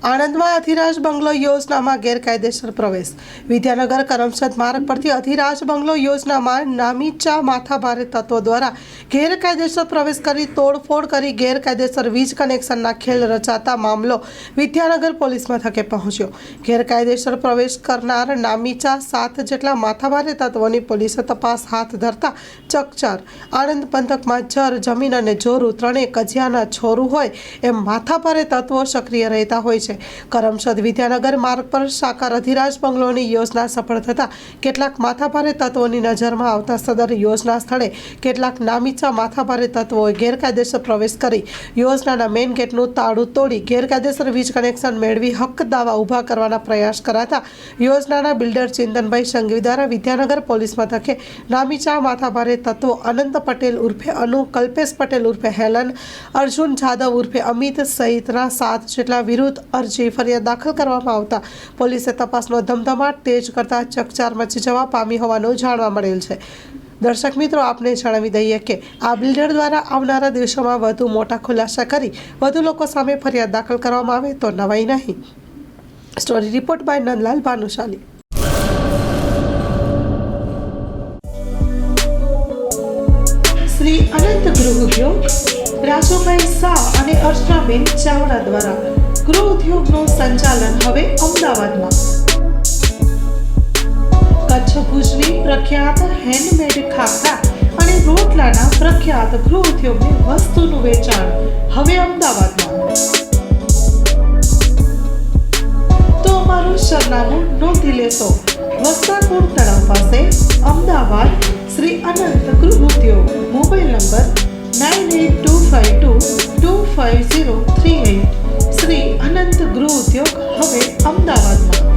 આણંદમાં અધિરાજ બંગલો યોજનામાં ગેરકાયદેસર પ્રવેશ. વિદ્યાનગર કરમસદ માર્ગ પરથી અધિરાજ બંગલો યોજનામાં નામીચા માથાભારે તત્વો દ્વારા ગેરકાયદેસર પ્રવેશ કરી તોડફોડ કરી ગેરકાયદેસર વીજ કનેક્શનના ખેલ રચાતા મામલો વિદ્યાનગર પોલીસ મથકે પહોંચ્યો. ગેરકાયદેસર પ્રવેશ કરનાર નામીચા 7 જેટલા માથાભારે તત્વોની પોલીસે તપાસ હાથ ધરતા ચકચાર. આણંદ પંથકમાં જર, જમીન અને જોરું ત્રણેય કજિયાના છોરું હોય એમ માથાભારે તત્વો સક્રિય રહેતા હોય છે. કરમસદ વિદ્યાનગર માર્ગ પર સાકાર અધિરાજ બંગલોની યોજના સફળ થતા કેટલાક માથાભારે તત્વોની નજરમાં આવતા સદર યોજના સ્થળે કેટલાક નામીચા માથાભારે તત્વોએ ગેરકાયદેસર પ્રવેશ કરી યોજનાના મેઇન ગેટનું તાળું તોડી ગેરકાયદેસર વીજ કનેક્શન મેળવી હક દાવા ઊભા કરવાના પ્રયાસ કરાતા યોજનાના બિલ્ડર ચિંતનભાઈ સંઘવી દ્વારા વિદ્યાનગર પોલીસ મથકે નામીચા માથાભારે તત્વો અનંત પટેલ ઉર્ફે અનુ, કલ્પેશ પટેલ ઉર્ફે હેલન, અર્જુન જાદવ ઉર્ફે અમિત સહિતના 7 જેટલા વિરુદ્ધ અરજી ફરિયાદ દાખલ કરવામાં આવતા પોલીસે તપાસનો ધમધમાટ તેજ કરતા ચકચાર મચી જવા પામી હોવાનું જાણવા મળેલ છે. દર્શક મિત્રો, આપને જણાવી દઈએ કે આ બિલ્ડર દ્વારા આવનારા દિવસોમાં વધુ મોટા ખુલાસા કરી વધુ લોકો સામે ફરિયાદ દાખલ કરવામાં આવે તો નવાઈ નહીં. Story report by Nandlal Bhanushali. Shri Anant Griha Udyog Rajubhai Shah અને અર્ચનાબેન ચાવડા દ્વારા ગૃહ ઉદ્યોગનું સંચાલન હવે અમદાવાદમાં. કચ્છ ભુજની પ્રખ્યાત હેન્ડમેડ ખાખરા અને રોટલાના પ્રખ્યાત ગૃહ ઉદ્યોગની વસ્તુનું વેચાણ હવે અમદાવાદમાં. તો અમારું સરનામું નોંધી લેશો. વસ્ત્રાપુર તળાવ પાસે, અમદાવાદ. શ્રી અનંત ગૃહ ઉદ્યોગ. Mobile number 9825225038. શ્રી અનંત ગૃહ ઉદ્યોગ હવે અમદાવાદમાં.